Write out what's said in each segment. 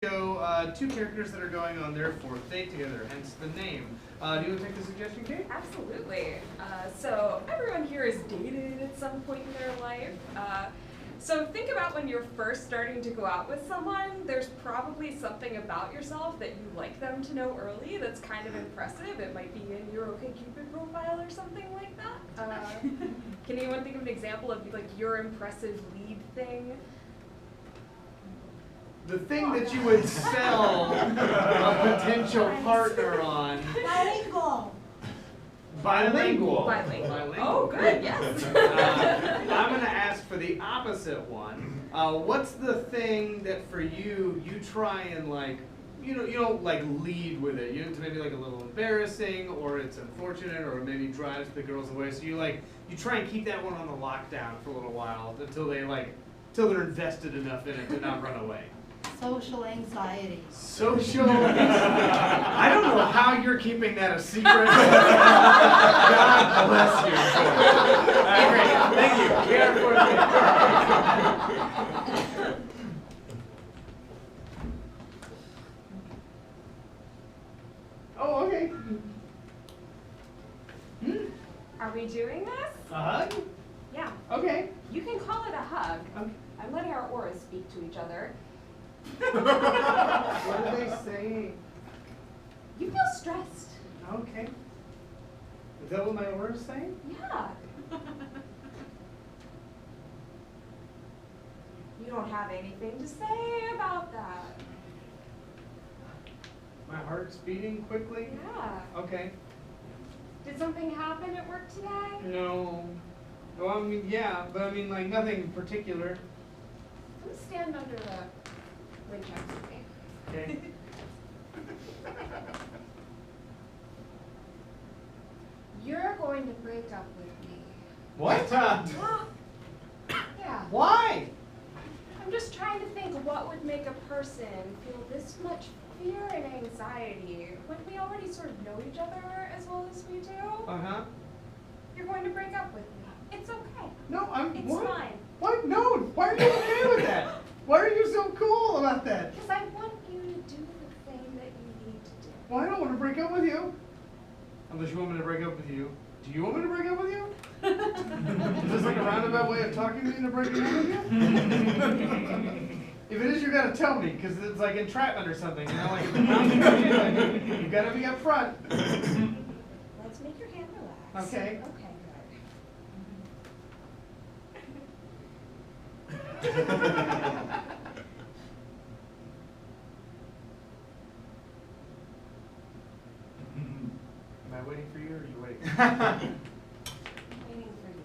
Two characters that are going on their fourth date together, hence the name. Do you want to take the suggestion, Kate? Absolutely. So everyone here has dated at some point in their life. So think about when you're first starting to go out with someone, there's probably something about yourself that you like them to know early that's kind of impressive. It might be in your OkCupid profile or something like that. Can anyone think of an example of like your impressive lead thing? The thing that you would sell a potential partner on. Bilingual. Bilingual. Bilingual. Oh, good, yes. I'm going to ask for the opposite one. What's the thing that for you, you try and like, you don't like lead with it. It's maybe like a little embarrassing, or it's unfortunate, or maybe drives the girls away. So you try and keep that one on the lockdown for a little while until they're invested enough in it to not run away. Social anxiety. Social anxiety. I don't know how you're keeping that a secret. God bless you. Great. Thank you. We are Oh, okay. Are we doing this? A hug? Yeah. Okay. You can call it a hug. Okay. I'm letting our auras speak to each other. What are they saying? You feel stressed. Okay. Is that what my aura's saying? Yeah. You don't have anything to say about that. My heart's beating quickly? Yeah. Okay. Did something happen at work today? No. Well, I mean, yeah, but I mean, like, nothing particular. Come stand under the wind chimes with me. Okay. You're going to break up with me. What? Yeah. Why? I'm just trying to think of what would make a person feel this much fear and anxiety when we already sort of know each other as well as we do. Uh-huh. You're going to break up with me. It's okay. No, It's what? fine. What? No, why are you okay with that? Why are you so cool about that? Because I want you to do the thing that you need to do. Well, I don't want to break up with you. Unless you want me to break up with you. Do you want me to break up with you? Is this like a roundabout way of talking me into breaking up with you? If it is, you gotta tell me, because it's like entrapment or something, like if the you gotta be up front. Let's make your hand relax. Okay. Okay, Am I waiting for you, or are you waiting? I'm waiting for you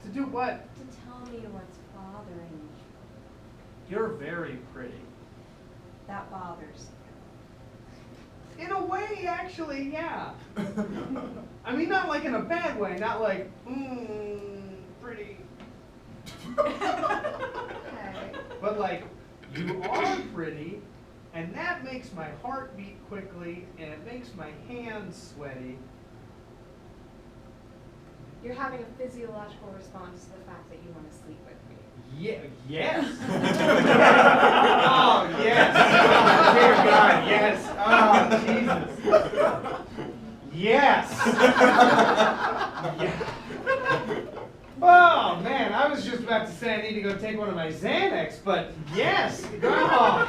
To do what? to tell me what's bothering you. You're very pretty. That bothers you. In a way, actually, yeah. I mean, not like in a bad way, not like, pretty. Okay. But like, you are pretty, and that makes my heart beat quickly, and it makes my hands sweaty. You're having a physiological response to the fact that you want to sleep with me. Yeah, yes. Oh, yes. Oh, dear God, yes. Oh, Jesus. Yes. Yeah. Oh, man, I was just about to say I need to go take one of my Xanax, but yes. Oh,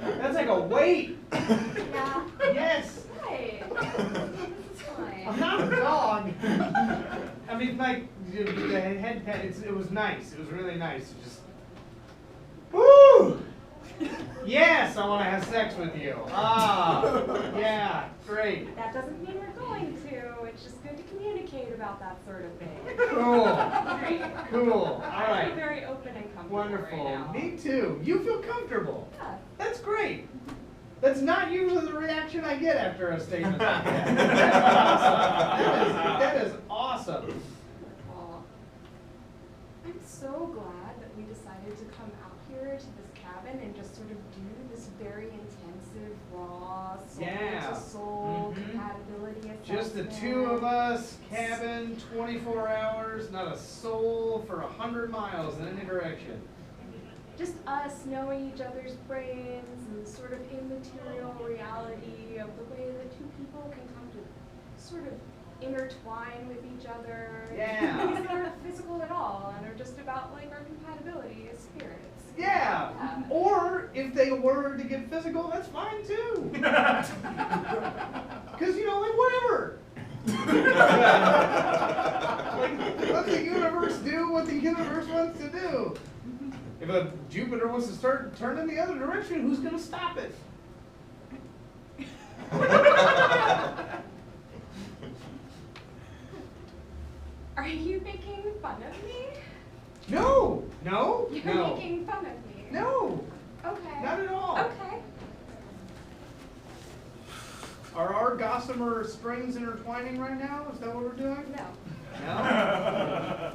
that's like a weight. Yeah. Yes. Right. It's fine. I'm not a dog. I mean, like, the head pet, it was nice. It was really nice. Just, woo! Yes, I want to have sex with you. Ah, yeah, great. That doesn't mean we're going to. It's just good to communicate about that sort of thing. Cool. Great. Cool. All I feel right. very open and comfortable Wonderful. right now. Me too. You feel comfortable. Yeah. That's great. That's not usually the reaction I get after a statement like that. That is awesome. Well, I'm so glad that we decided to come out here to this cabin and just sort of do this very intensive, raw, soul-to-soul compatibility assessment. Just the two of us, cabin, 24 hours, not a soul for 100 miles in any direction. just us knowing each other's brains and sort of immaterial reality of the way that two people can come to sort of intertwine with each other. Yeah. These aren't physical at all and are just about like our compatibility as spirits. Yeah. Yeah. Or if they were to get physical, that's fine too. Because, you know, like, whatever. Like, let the universe do what the universe wants to do. If a Jupiter wants to start turning the other direction, who's going to stop it? Are you making fun of me? No, no, You're no, making fun of me. no, Okay. not at all. Okay. Are our gossamer strings intertwining right now? Is that what we're doing? No. No?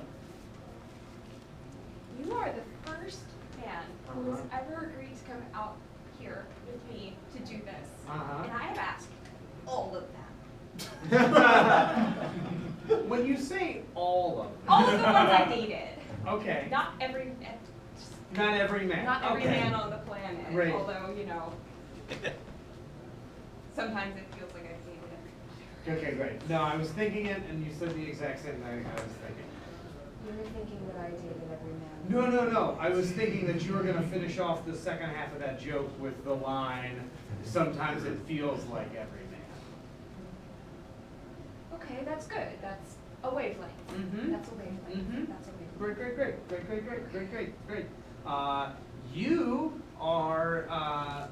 You are the first man who has ever agreed to come out here with me to do this. Uh-huh. And I have asked all of them. When you say all of them. All of the ones I dated. Okay. Not every Not every man. not every Okay. man on the planet. Great. Although, you know, sometimes it feels like I've dated every. Okay, great. No, I was thinking it, and you said the exact same thing I was thinking. You were thinking that I dated every man. No, no, no. I was thinking that you were going to finish off the second half of that joke with the line, sometimes it feels like every man. Okay, that's good. That's a wavelength. Mhm. That's a wavelength. Mhm. That's a wavelength. Great, great, great, great, great, great, great, great, great. You are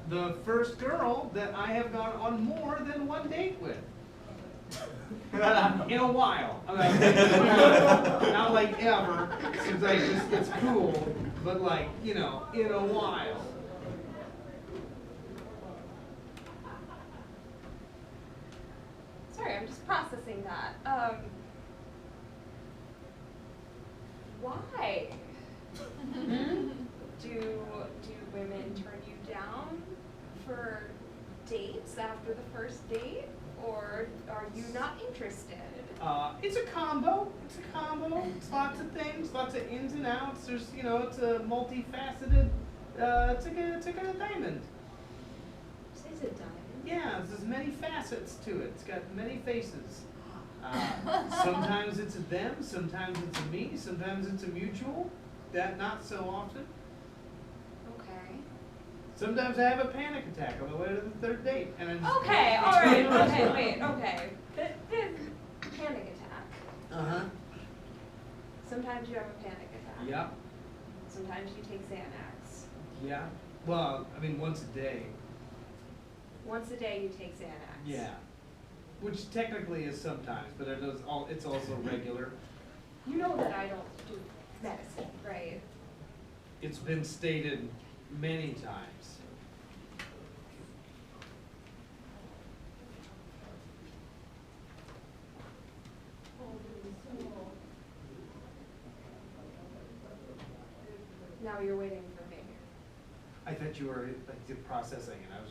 the first girl that I have gone on more than one date with. In a while. Not like ever, since I just, it's cool, but like, you know, in a while. Sorry, I'm just processing that. Why? Do women turn you down for dates after the first date, or are you not interested? It's a combo. It's a combo. It's lots of things, lots of ins and outs. There's, you know, it's a multifaceted. It's like a diamond. Is it diamond? Yeah, there's many facets to it. It's got many faces. Sometimes it's a them, sometimes it's a me, sometimes it's a mutual. That not so often. Okay. Sometimes I have a panic attack on the way to the third date, and I just Okay, alright, okay, wait, okay. The panic attack. Uh-huh. Sometimes you have a panic attack. Yeah. Sometimes you take Xanax. Yeah. Well, I mean, once a day. Once a day you take Xanax. Yeah. Which technically is sometimes, but it's also regular. You know that I don't do medicine, right? It's been stated many times. Now you're waiting for me. I thought you were like processing, and I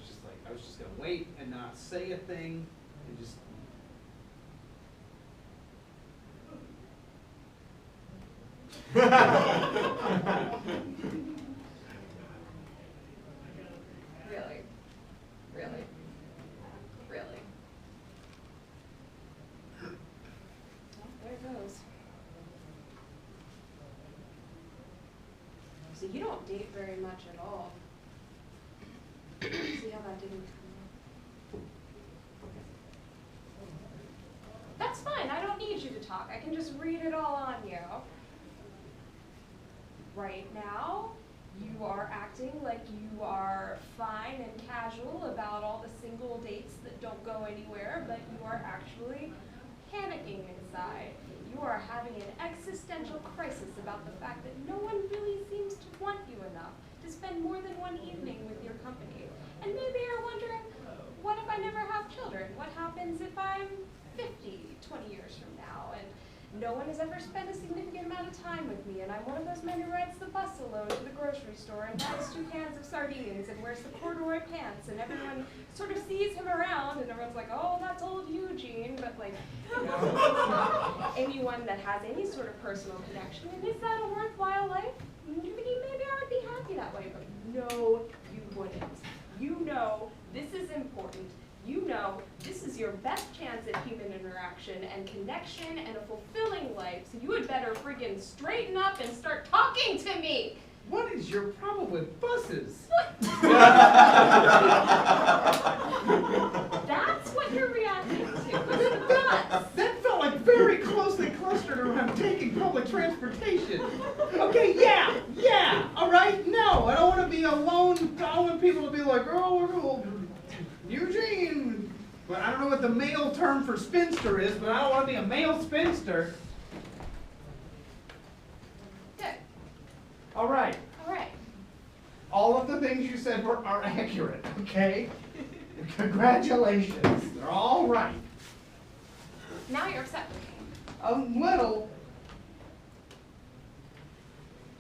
was just gonna wait and not say a thing, and just. Really? Really? Really? Well, there it goes. So you don't date very much at all. See how that didn't come up? That's fine, I don't need you to talk. I can just read it all on you. Right now, you are acting like you are fine and casual about all the single dates that don't go anywhere, but you are actually panicking inside. You are having an existential crisis about the fact that no one really seems to want you enough to spend more than one evening with your company. And maybe you're wondering, what if I never have children? What happens if I'm 50, 20 years from now? And no one has ever spent a significant amount of time with me, and I'm one of those men who rides the bus alone to the grocery store and buys 2 cans of sardines and wears the corduroy pants, and everyone sort of sees him around, and everyone's like, oh, that's old Eugene, but like, you know, anyone that has any sort of personal connection, and is that a worthwhile life? Maybe I would be happy that way. know this is important. You know this is your best chance at human interaction and connection and a fulfilling life, so you had better friggin' straighten up and start talking to me. What is your problem with buses? That's what you're reacting to. It's the bus. That felt like very closely clustered around taking public transportation. Okay, yeah, all right, no, I don't want to be alone. I don't want people to be like, oh, Eugene. But I don't know what the male term for spinster is, but I don't want to be a male spinster. Good. All right. All right. All of the things you said are accurate, okay? Congratulations. They're all right. Now you're upset with me. A little.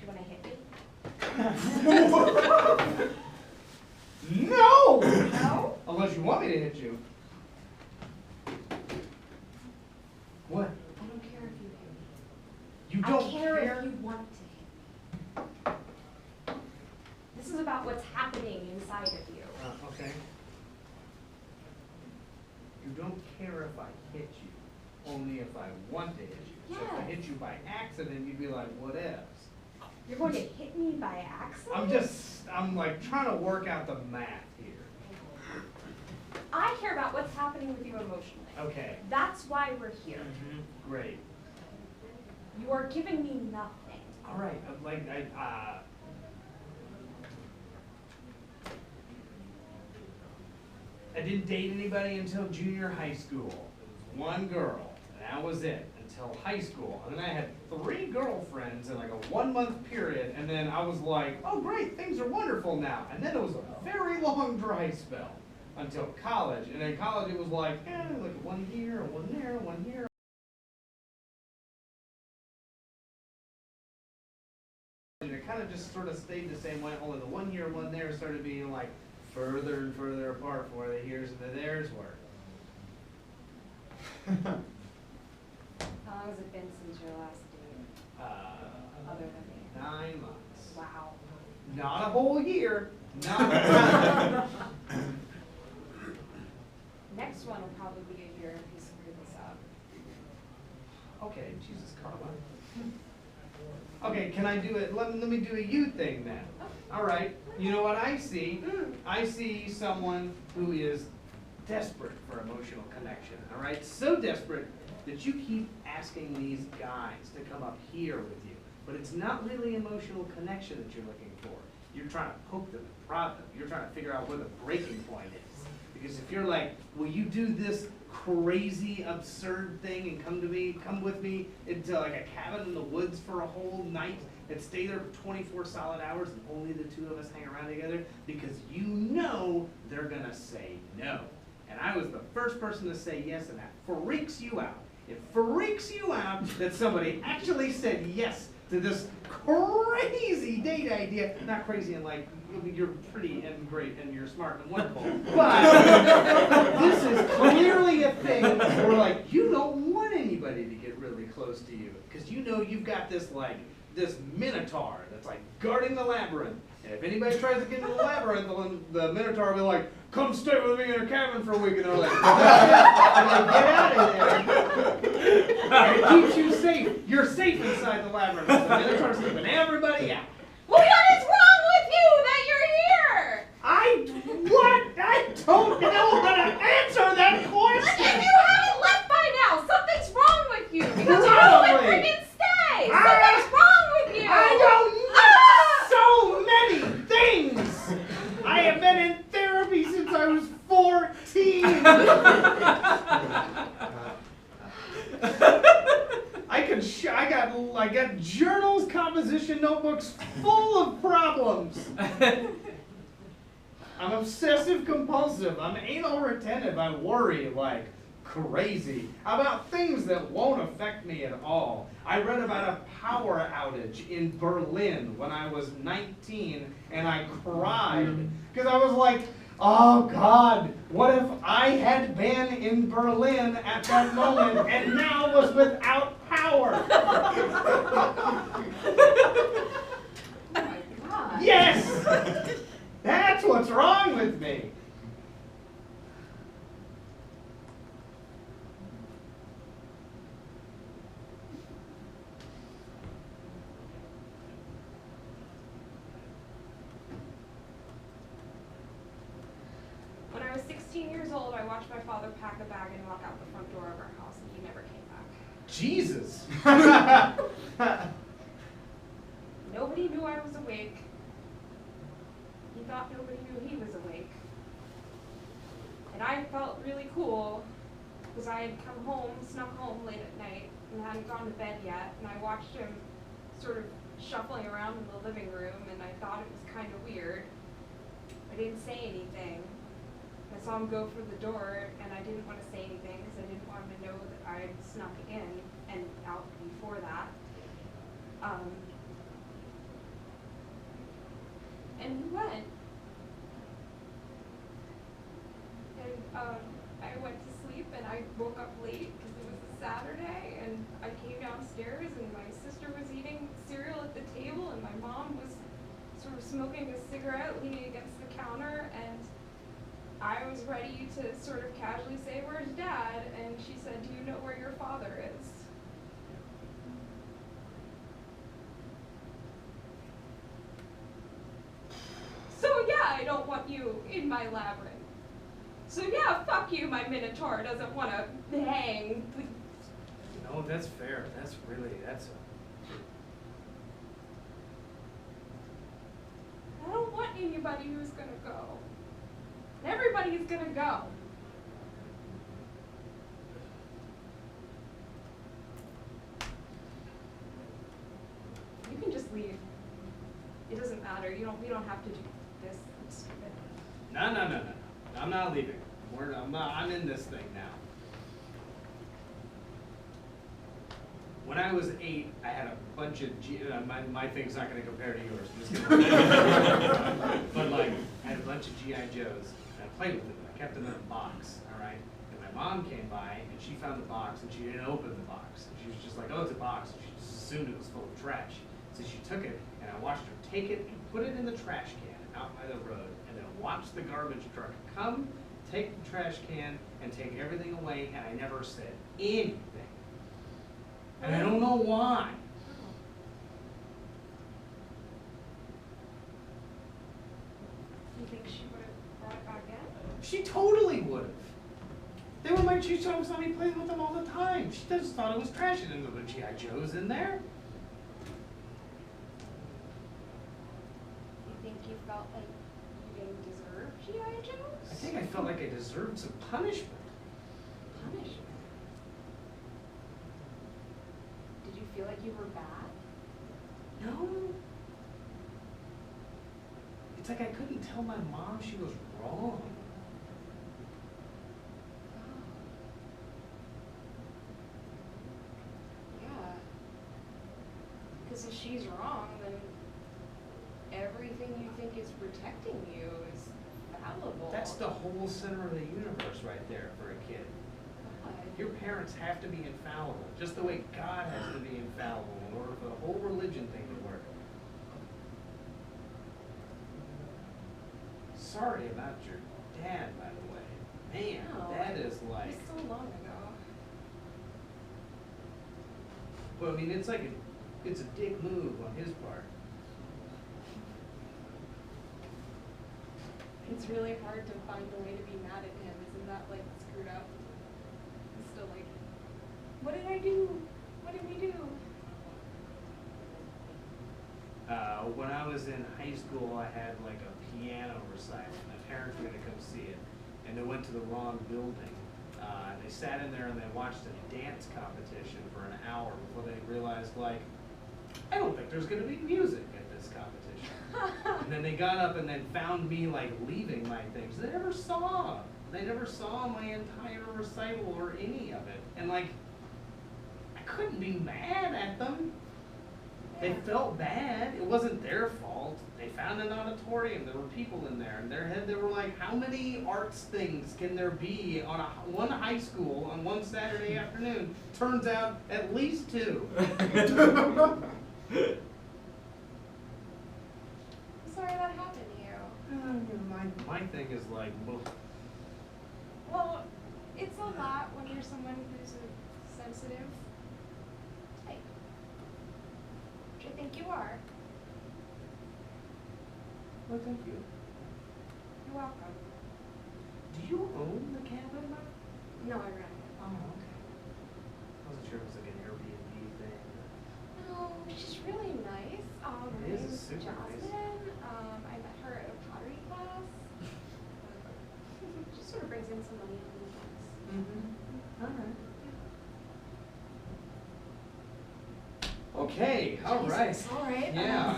Do you want to hit me? No! No? Unless you want me to hit you. What? I don't care if you hit me. You don't I care if you want to hit me. This is about what's happening inside of you. Okay. You don't care if I hit you, only if I want to hit you. So if I Yes. hit you by accident, you'd be like, what ifs? You're going to hit me by accident? I'm like trying to work out the math here. I care about what's happening with you emotionally. Okay. That's why we're here. Great. You are giving me nothing. All right. I didn't date anybody until junior high school. It was one girl, and that was it until high school. And then I had 3 girlfriends in like a 1-month period, and then I was like, oh great, things are wonderful now. And then it was a very long dry spell until college. And in college it was like 1 here, 1 there, 1 here. And it kind of just sort of stayed the same way, only the 1 here, 1 there started being like further and further apart from where the here's and the there's were. How long has it been since your last date? Other than me? 9 months. Wow. Not a whole year. Not Next one will probably be a year if you screw this up. Okay, Jesus, Carla. Okay, can I do it? Let me do a you thing then. All right. You know what I see? I see someone who is desperate for emotional connection. All right, so desperate that you keep asking these guys to come up here with you, but it's not really emotional connection that you're looking for. You're trying to poke them and prod them. You're trying to figure out where the breaking point is. Because if you're like, will you do this crazy, absurd thing and come with me into like a cabin in the woods for a whole night and stay there for 24 solid hours and only the 2 of us hang around together? Because you know they're gonna say no. And I was the first person to say yes, and that freaks you out. It freaks you out that somebody actually said yes to this crazy date idea. Not crazy and like, you're pretty and great and you're smart and wonderful. But this is clearly a thing where like, you don't want anybody to get really close to you. Because you know you've got this like, this minotaur that's like guarding the labyrinth. And if anybody tries to get into the labyrinth, the minotaur will be like, come stay with me in a cabin for a week. And they're like, I'm like, get out of there. And it keeps you safe. You're safe inside the labyrinth. The minotaur's keeping everybody out. Well, what is wrong with you that you're here? I don't know how to answer that If question. you haven't left by now, something's wrong with you. Because you Probably. won't friggin' stay. Something's wrong with you. I don't know so many things. I have been in therapy since I was 14. I got journals, composition notebooks full of problems. I'm obsessive compulsive. I'm anal retentive. I worry like crazy about things that won't affect me at all. I read about a power outage in Berlin when I was 19 and I cried because I was like, oh God, what if I had been in Berlin at that moment and now was without power? Oh my God. Yes! That's what's wrong with me. 16 years old, I watched my father pack a bag and walk out the front door of our house, and he never came back. Jesus. Nobody knew I was awake. He thought nobody knew he was awake. And I felt really cool because I had come home, snuck home late at night, and hadn't gone to bed yet, and I watched him sort of shuffling around in the living room, and I thought it was kind of weird. I didn't say anything. I saw him go for the door, and I didn't want to say anything because I didn't want him to know that I had snuck in and out before that. And he went. And I went to sleep, and I woke up late because it was a Saturday, and I came downstairs, and my sister was eating cereal at the table, and my mom was sort of smoking a cigarette, leaning against the counter, and I was ready to sort of casually say, "Where's Dad?" And she said, "Do you know where your father is?" So yeah, I don't want you in my labyrinth. So yeah, fuck you, my Minotaur doesn't want to hang. No, that's fair. That's I don't want anybody who's gonna go. Everybody's gonna go. You can just leave. It doesn't matter. We don't have to do this. It's stupid. No. I'm not leaving. I'm in this thing now. When I was 8, I had a bunch of my thing's not going to compare to yours. I'm just kidding. But like, I had a bunch of GI Joes, and I played with them. I kept them in a box. All right. And my mom came by, and she found the box, and she didn't open the box. And she was just like, "Oh, it's a box." And she just assumed it was full of trash. So she took it, and I watched her take it and put it in the trash can out by the road, and then watch the garbage truck come, take the trash can, and take everything away, and I never said anything. And I don't know why. You think she would have brought it back in? She totally would have. They were my G Joes, saw me playing with them all the time. She just thought it was trash. She didn't know the GI Joes in there. You think you felt like you didn't deserve GI Joes? I think I felt like I deserved some punishment. Punishment. Did you feel like you were bad? No. It's like I couldn't tell my mom she was wrong. Yeah. Because if she's wrong, then everything you think is protecting you is fallible. That's the whole center of the universe right there for a kid. God. Your parents have to be infallible, just the way God has to be infallible in order for the whole religion thing to work. Sorry about your dad, by the way. Man, No, that is It like, was so long ago. well, I mean, it's like it's a dick move on his part. It's really hard to find a way to be mad at him. Isn't that like screwed up? It's still like, what did I do? What did we do? When I was in high school, I had like a piano recital. My parents were going to come see it, and they went to the wrong building. They sat in there and they watched a dance competition for an hour before they realized, like, I don't think there's going to be music at this competition. And then they got up and then found me like leaving my things. They never saw my entire recital or any of it. And like, I couldn't be mad at them. They felt bad. It wasn't their fault. They found an auditorium. There were people in there. In their head, they were like, how many arts things can there be on one high school on one Saturday afternoon? Turns out, at least 2. I'm sorry that happened to you. My thing is like, well, Well, it's a lot when you're someone who's a sensitive type. Which I think you are. well, thank you. You're welcome. Do you own the cabin? No, I rent it. Oh, okay. I wasn't sure if it was like an Airbnb thing. No, she's really nice. Her It is name's super nice. Jasmine. I met her at a pottery class. She sort of brings in some money on the weekends. Mm-hmm. All right. Okay, all right. Jesus, all right. Yeah.